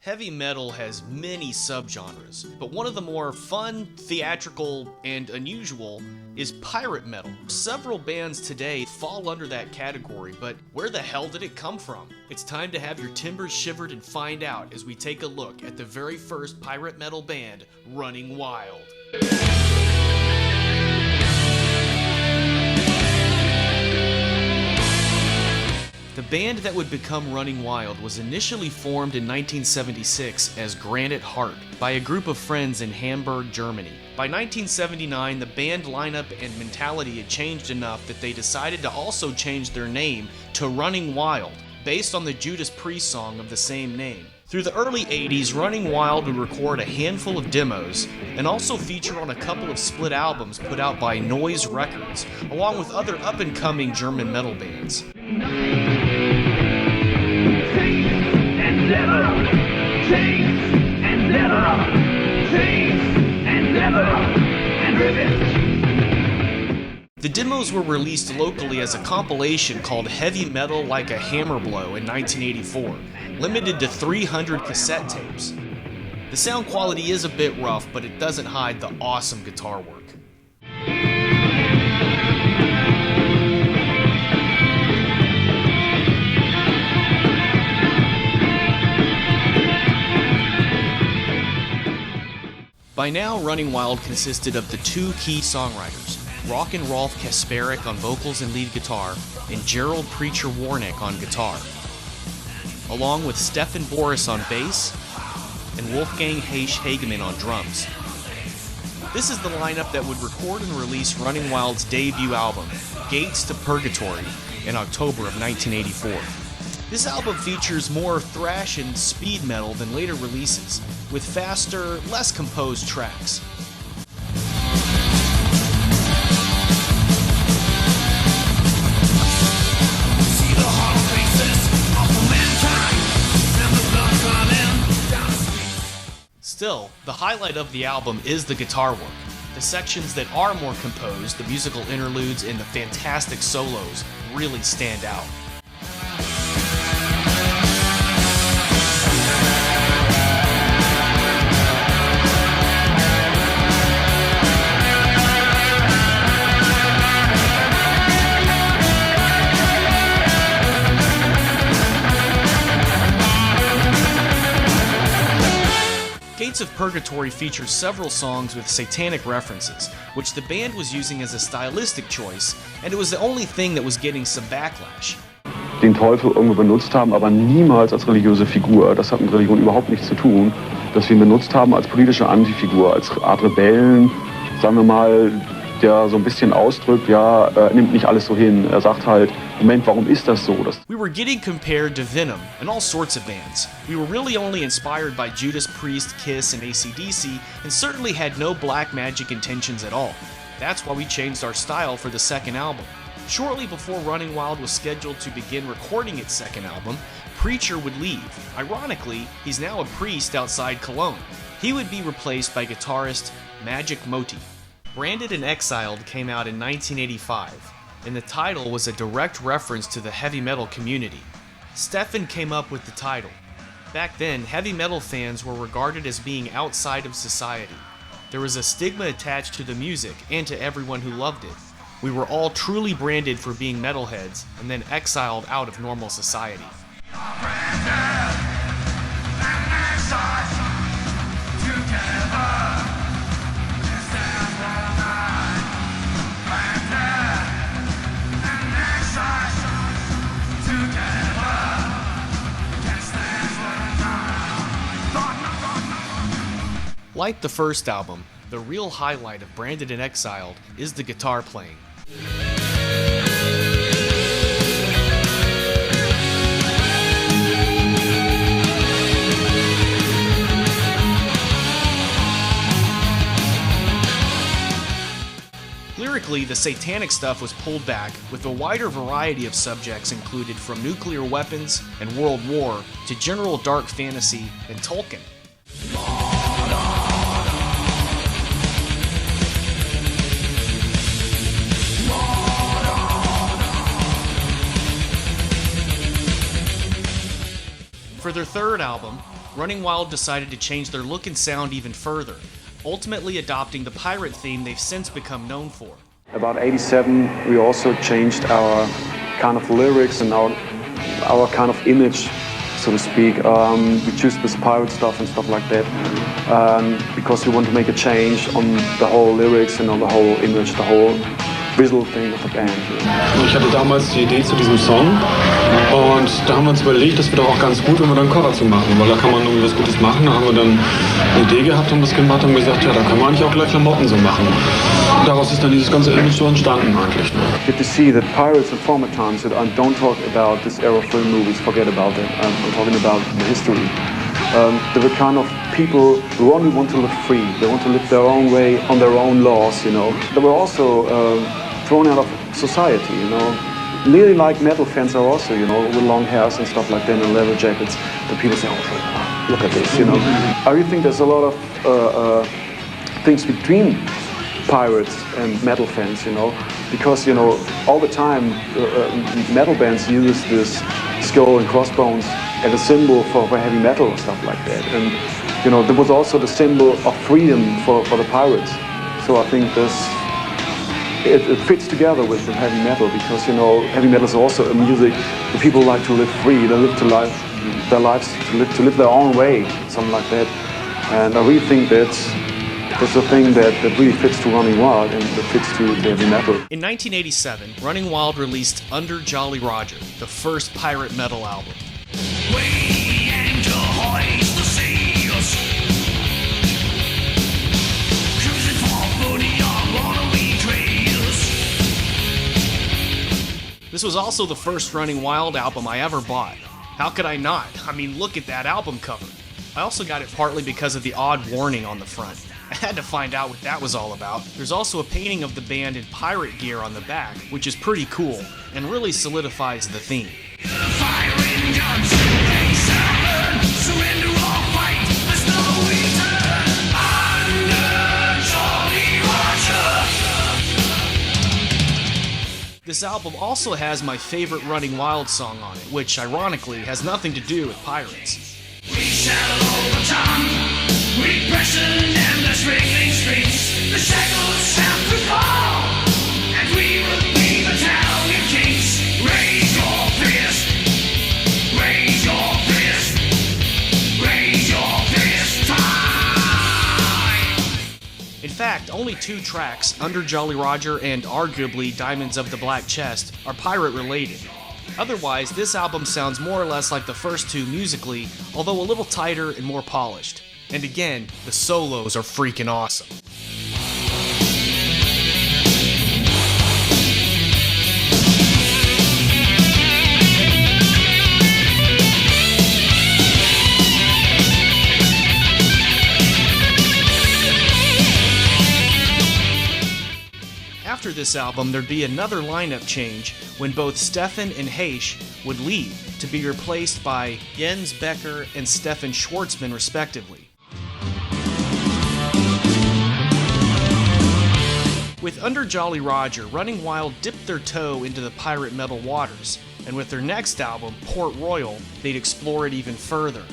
Heavy metal has many subgenres, but one of the more fun, theatrical, and unusual is pirate metal. Several bands today fall under that category, but where the hell did it come from? It's time to have your timbers shivered and find out as we take a look at the very first pirate metal band, Running Wild. The band that would become Running Wild was initially formed in 1976 as Granite Heart by a group of friends in Hamburg, Germany. By 1979, the band lineup and mentality had changed enough that they decided to also change their name to Running Wild, based on the Judas Priest song of the same name. Through the early 80s, Running Wild would record a handful of demos and also feature on a couple of split albums put out by Noise Records, along with other up-and-coming German metal bands. The demos were released locally as a compilation called Heavy Metal Like a Hammer Blow in 1984, limited to 300 cassette tapes. The sound quality is a bit rough, but it doesn't hide the awesome guitar work. By now, Running Wild consisted of the two key songwriters, Rock and Rolf Kasparek on vocals and lead guitar, and Gerald Preacher Warnick on guitar, along with Stefan Boris on bass, and Wolfgang Heisch Hagemann on drums. This is the lineup that would record and release Running Wild's debut album, Gates to Purgatory, in October of 1984. This album features more thrash and speed metal than later releases, with faster, less composed tracks. Still, the highlight of the album is the guitar work. The sections that are more composed, the musical interludes, and the fantastic solos really stand out. Gates of Purgatory features several songs with satanic references, which the band was using as a stylistic choice, and it was the only thing that was getting some backlash. Den Teufel irgendwo benutzt haben, aber niemals als religiöse Figur. Das hat mit Religion überhaupt nichts zu tun. Dass wir ihn benutzt haben als politische Antifigur, als Art Rebellen, sagen wir mal, der so ein bisschen ausdrückt, ja, nimmt nicht alles so hin. Sagt halt, Moment, warum ist das so? We were getting compared to Venom and all sorts of bands. We were really only inspired by Judas Priest, Kiss, and AC/DC, and certainly had no black magic intentions at all. That's why we changed our style for the second album. Shortly before Running Wild was scheduled to begin recording its second album, Preacher would leave. Ironically, he's now a priest outside Cologne. He would be replaced by guitarist Magic Moti. Branded and Exiled came out in 1985, and the title was a direct reference to the heavy metal community. Stefan came up with the title. Back then, heavy metal fans were regarded as being outside of society. There was a stigma attached to the music and to everyone who loved it. We were all truly branded for being metalheads and then exiled out of normal society. Like the first album, the real highlight of Branded and Exiled is the guitar playing. Lyrically, the satanic stuff was pulled back, with a wider variety of subjects included, from nuclear weapons and World War to general dark fantasy and Tolkien. For their third album, Running Wild decided to change their look and sound even further, ultimately adopting the pirate theme they've since become known for. About 87, we also changed our kind of lyrics and our kind of image, so to speak. We choose this pirate stuff and stuff like that because we want to make a change on the whole lyrics and on the whole image, the whole visual thing of the band. Ich hatte damals die Idee zu diesem Song und da haben wir uns überlegt, das wäre doch auch ganz gut, wenn wir dann ein Cover zu machen, weil da kann man irgendwie was Gutes machen. Da haben wir dann eine Idee gehabt, haben das gemacht und gesagt, ja, da können wir eigentlich auch gleich Klamotten so machen. Und daraus ist dann dieses ganze Image so entstanden eigentlich. Good to see that pirates and former times don't talk about this era of film movies, forget about it. I'm talking about the history. They were kind of people who only want to live free. They want to live their own way, on their own laws, you know. They were also thrown out of society, you know. Nearly like metal fans are also, you know, with long hairs and stuff like that and leather jackets. The people say, oh, look at this, you know. I really think there's a lot of things between pirates and metal fans, you know, because, you know, all the time metal bands use this skull and crossbones as a symbol for heavy metal and stuff like that. And, you know, there was also the symbol of freedom for the pirates. So I think it fits together with the heavy metal because, you know, heavy metal is also a music where people like to live free. They live their lives to live their own way, something like that. And I really think that's a thing that really fits to Running Wild and that fits to heavy metal. In 1987, Running Wild released Under Jolly Roger, the first pirate metal album. We aim to hoist the sails, cruising for booty on runaway trails. This was also the first Running Wild album I ever bought. How could I not? I mean, look at that album cover. I also got it partly because of the odd warning on the front. I had to find out what that was all about. There's also a painting of the band in pirate gear on the back, which is pretty cool and really solidifies the theme. Firing guns, surrender or fight, there's no return. Under Jolly Roger. This album also has my favorite Running Wild song on it, which ironically has nothing to do with pirates. We saddle over time, we press in endless wriggling streets. The shackles have to fall, and we will be battalion kings. Raise your fist, raise your fist, raise your fist high. In fact, only two tracks, Under Jolly Roger and arguably Diamonds of the Black Chest, are pirate related. Otherwise, this album sounds more or less like the first two musically, although a little tighter and more polished. And again, the solos are freaking awesome. After this album, there'd be another lineup change when both Stefan and Heish would leave to be replaced by Jens Becker and Stefan Schwartzman, respectively. With Under Jolly Roger, Running Wild dipped their toe into the pirate metal waters, and with their next album, Port Royal, they'd explore it even further.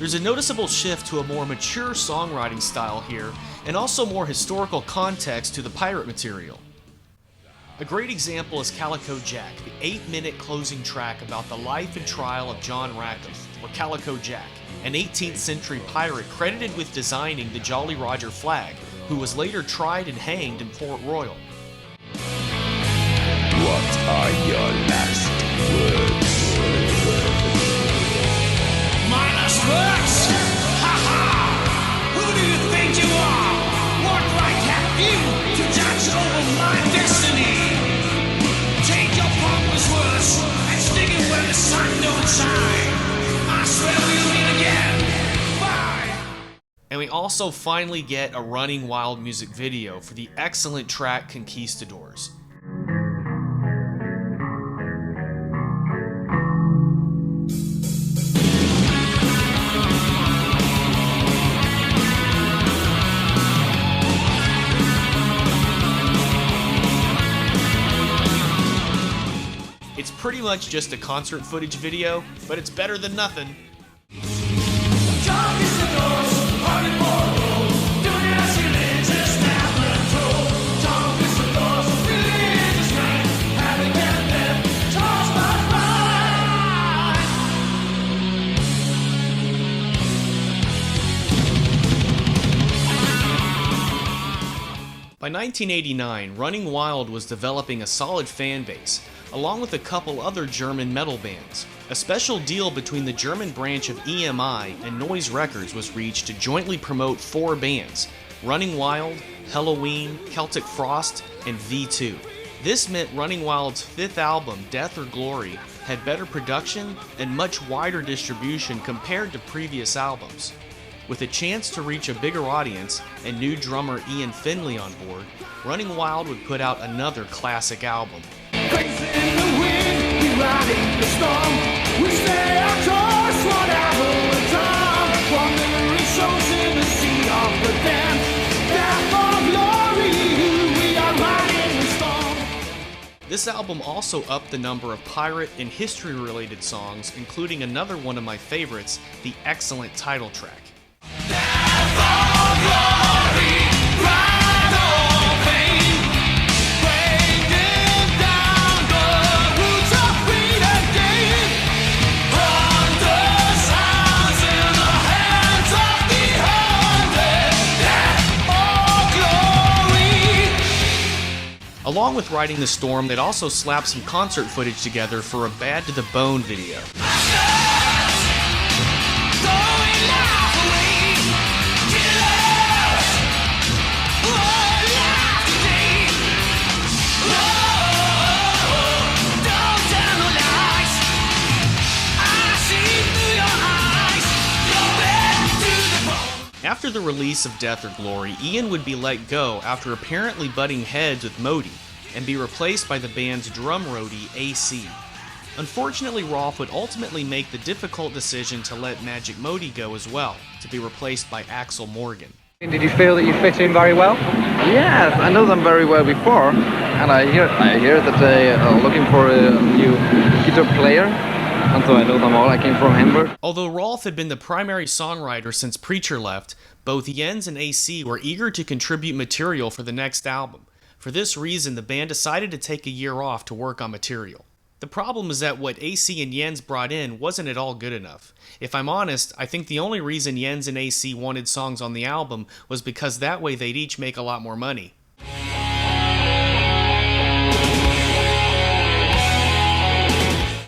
There's a noticeable shift to a more mature songwriting style here, and also more historical context to the pirate material. A great example is Calico Jack, the 8-minute closing track about the life and trial of John Rackham, or Calico Jack, an 18th century pirate credited with designing the Jolly Roger flag, who was later tried and hanged in Port Royal. What are your last words? My last words? Ha ha! Who do you think you are? What right have you to judge over my destiny? Take your pompous words and stick it where the sun don't shine. I swear we'll meet again. Bye! And we also finally get a Running Wild music video for the excellent track Conquistadors. It's pretty much just a concert footage video, but it's better than nothing. Jolly By 1989, Running Wild was developing a solid fan base, along with a couple other German metal bands. A special deal between the German branch of EMI and Noise Records was reached to jointly promote 4 bands: Running Wild, Helloween, Celtic Frost, and V2. This meant Running Wild's 5th album, Death or Glory, had better production and much wider distribution compared to previous albums. With a chance to reach a bigger audience and new drummer Ian Finley on board, Running Wild would put out another classic album. Facing the wind, we riding the storm. We stay our course, whatever the time. Wandering souls in the sea of the damned. Death or glory, we are riding the storm. This album also upped the number of pirate and history-related songs, including another one of my favorites, the excellent title track. Along with Riding the Storm, they'd also slapped some concert footage together for a Bad to the Bone video. After the release of Death or Glory, Ian would be let go after apparently butting heads with Modi and be replaced by the band's drum roadie, AC. Unfortunately, Rolf would ultimately make the difficult decision to let Magic Modi go as well, to be replaced by Axel Morgan. Did you feel that you fit in very well? Yes, I know them very well before, and I hear that they are looking for a new guitar player, and so I know them all. I came from Hamburg. Although Rolf had been the primary songwriter since Preacher left, both Jens and AC were eager to contribute material for the next album. For this reason, the band decided to take a year off to work on material. The problem is that what AC and Jens brought in wasn't at all good enough. If I'm honest, I think the only reason Jens and AC wanted songs on the album was because that way they'd each make a lot more money.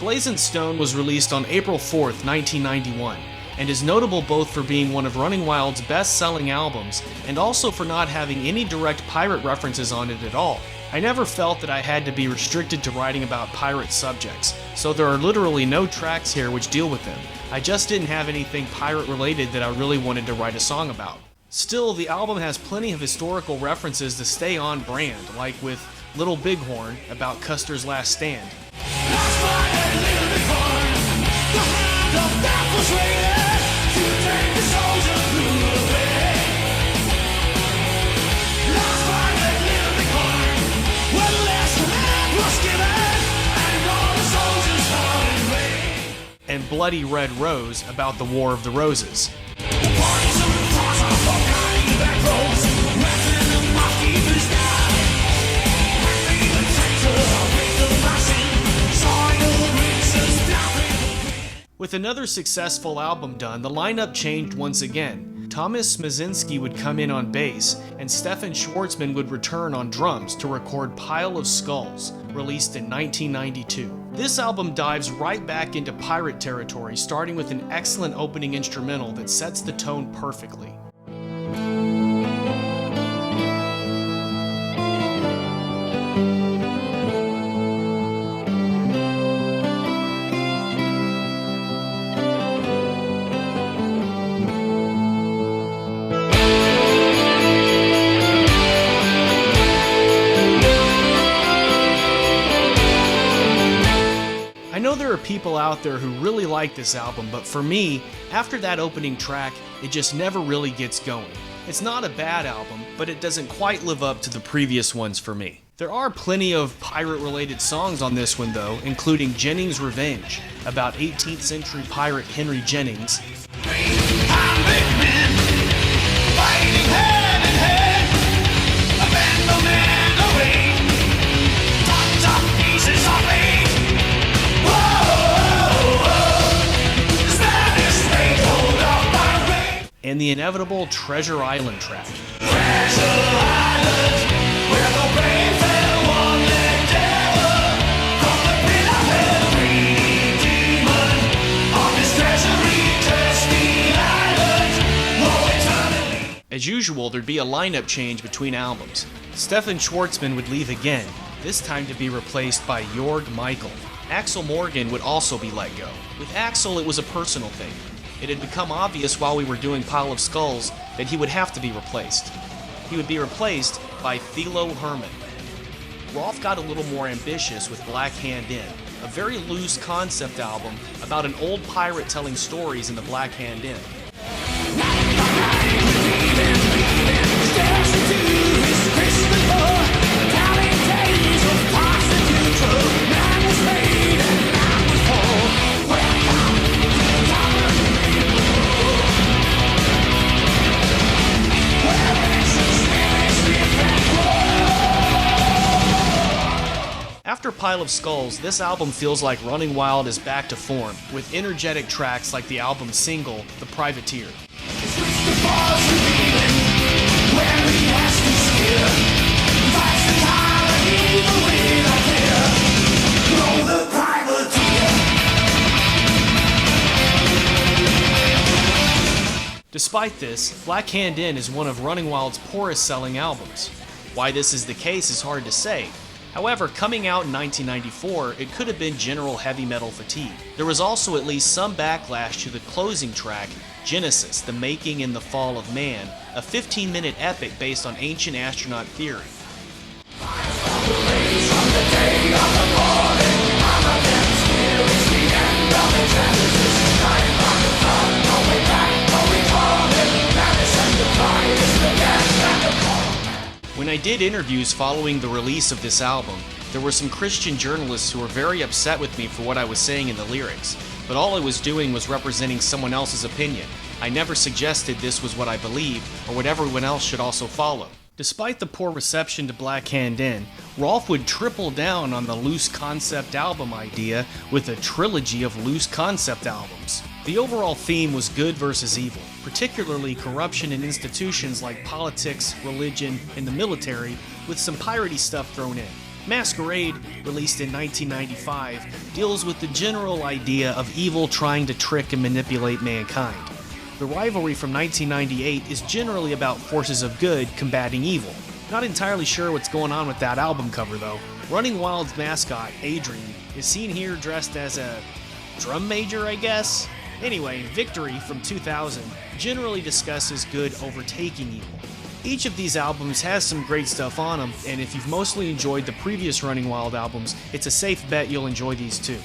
Blazing Stone was released on April 4th, 1991, and is notable both for being one of Running Wild's best-selling albums and also for not having any direct pirate references on it at all. I never felt that I had to be restricted to writing about pirate subjects, so there are literally no tracks here which deal with them. I just didn't have anything pirate-related that I really wanted to write a song about. Still, the album has plenty of historical references to stay on brand, like with Little Bighorn about Custer's last stand. And Bloody Red Rose about the War of the Roses. With another successful album done, the lineup changed once again. Thomas Smazinski would come in on bass, and Stefan Schwartzman would return on drums to record Pile of Skulls, released in 1992. This album dives right back into pirate territory, starting with an excellent opening instrumental that sets the tone perfectly. I know there are people out there who really like this album, but for me, after that opening track, it just never really gets going. It's not a bad album, but it doesn't quite live up to the previous ones for me. There are plenty of pirate-related songs on this one though, including Jennings' Revenge, about 18th century pirate Henry Jennings, and the inevitable Treasure Island track. Treasure Island. As usual, there'd be a lineup change between albums. Stefan Schwartzman would leave again, this time to be replaced by Jörg Michael. Axel Morgan would also be let go. With Axel, it was a personal thing. It had become obvious while we were doing Pile of Skulls that he would have to be replaced. He would be replaced by Thilo Hermann. Rolf got a little more ambitious with Black Hand In, a very loose concept album about an old pirate telling stories in the Black Hand In. After Pile of Skulls, this album feels like Running Wild is back to form, with energetic tracks like the album's single, The Privateer. Despite this, Black Hand In is one of Running Wild's poorest selling albums. Why this is the case is hard to say. However, coming out in 1994, it could have been general heavy metal fatigue. There was also at least some backlash to the closing track, Genesis, The Making and the Fall of Man, a 15-minute epic based on ancient astronaut theory. When I did interviews following the release of this album, there were some Christian journalists who were very upset with me for what I was saying in the lyrics, but all I was doing was representing someone else's opinion. I never suggested this was what I believed, or what everyone else should also follow. Despite the poor reception to Black Hand In, Rolf would triple down on the loose concept album idea with a trilogy of loose concept albums. The overall theme was good versus evil, particularly corruption in institutions like politics, religion, and the military, with some piratey stuff thrown in. Masquerade, released in 1995, deals with the general idea of evil trying to trick and manipulate mankind. The Rivalry from 1998 is generally about forces of good combating evil. Not entirely sure what's going on with that album cover though. Running Wild's mascot, Adrian, is seen here dressed as a drum major, I guess? Anyway, Victory from 2000 generally discusses good overtaking evil. Each of these albums has some great stuff on them, and if you've mostly enjoyed the previous Running Wild albums, it's a safe bet you'll enjoy these too.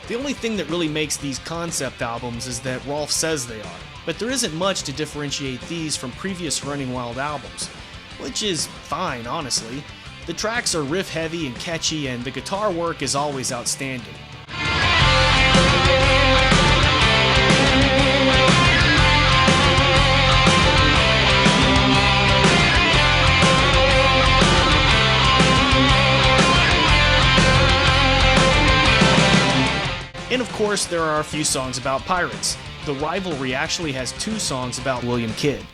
The only thing that really makes these concept albums is that Rolf says they are, but there isn't much to differentiate these from previous Running Wild albums, which is fine, honestly. The tracks are riff heavy and catchy, and the guitar work is always outstanding. And of course, there are a few songs about pirates. The Rivalry actually has 2 songs about William Kidd.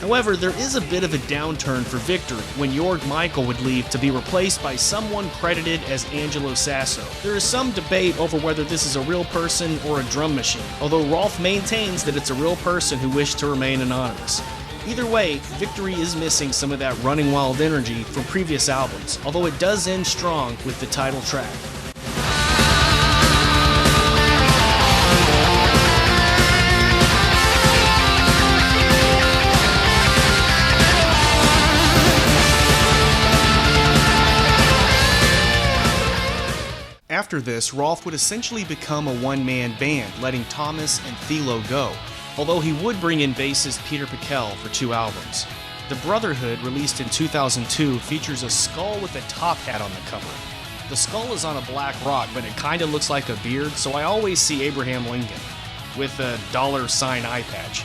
However, there is a bit of a downturn for Victory when Jörg Michael would leave to be replaced by someone credited as Angelo Sasso. There is some debate over whether this is a real person or a drum machine, although Rolf maintains that it's a real person who wished to remain anonymous. Either way, Victory is missing some of that Running Wild energy from previous albums, although it does end strong with the title track. After this, Rolf would essentially become a one-man band, letting Thomas and Thilo go, although he would bring in bassist Peter Pickel for 2 albums. The Brotherhood, released in 2002, features a skull with a top hat on the cover. The skull is on a black rock, but it kinda looks like a beard, so I always see Abraham Lincoln, with a $sign eye patch.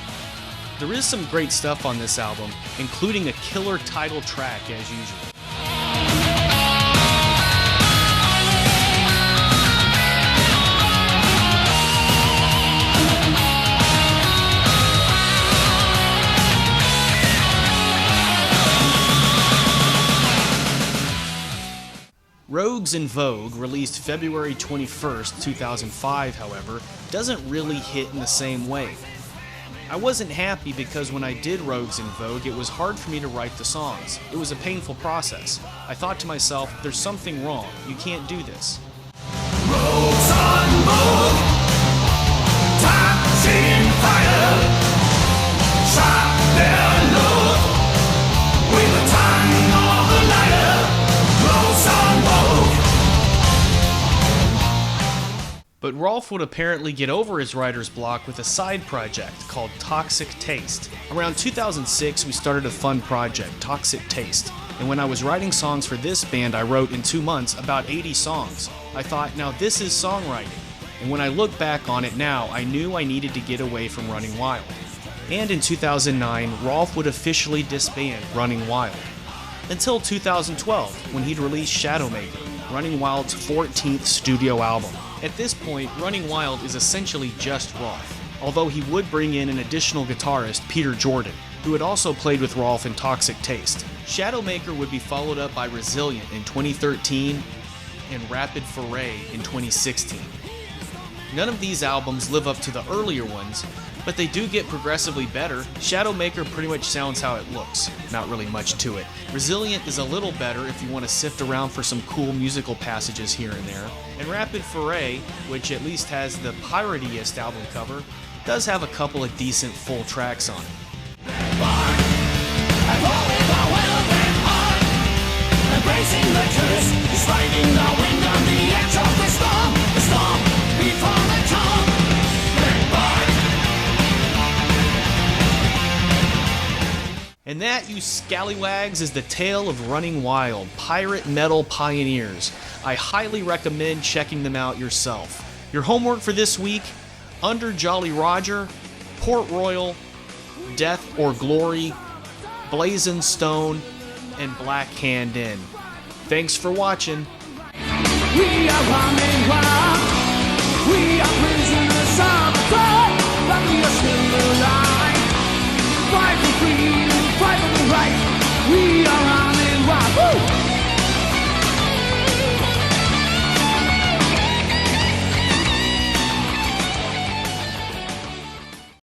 There is some great stuff on this album, including a killer title track as usual. Rogues in Vogue, released February 21st, 2005, however, doesn't really hit in the same way. I wasn't happy because when I did Rogues in Vogue, it was hard for me to write the songs. It was a painful process. I thought to myself, there's something wrong. You can't do this. Rogues on Vogue, touching fire, sharp their load, with the tongue of the lighter. Rogues on Vogue. But Rolf would apparently get over his writer's block with a side project called Toxic Taste. Around 2006, we started a fun project, Toxic Taste. And when I was writing songs for this band, I wrote in 2 months about 80 songs. I thought, now this is songwriting. And when I look back on it now, I knew I needed to get away from Running Wild. And in 2009, Rolf would officially disband Running Wild. Until 2012, when he'd release Shadowmaker, Running Wild's 14th studio album. At this point, Running Wild is essentially just Rolf, although he would bring in an additional guitarist, Peter Jordan, who had also played with Rolf in Toxic Taste. Shadowmaker would be followed up by Resilient in 2013 and Rapid Foray in 2016. None of these albums live up to the earlier ones, but they do get progressively better. Shadowmaker pretty much sounds how it looks, not really much to it. Resilient is a little better if you want to sift around for some cool musical passages here and there. And Rapid Foray, which at least has the piratiest album cover, does have a couple of decent full tracks on it. Embracing the curse, is riding the wind on the edge of the storm before the storm. And that, you scallywags, is the tale of Running Wild, pirate metal pioneers. I highly recommend checking them out yourself. Your homework for this week: Under Jolly Roger, Port Royal, Death or Glory, Blazing Stone, and Black Hand Inn. Thanks for watching. We are running wild. We are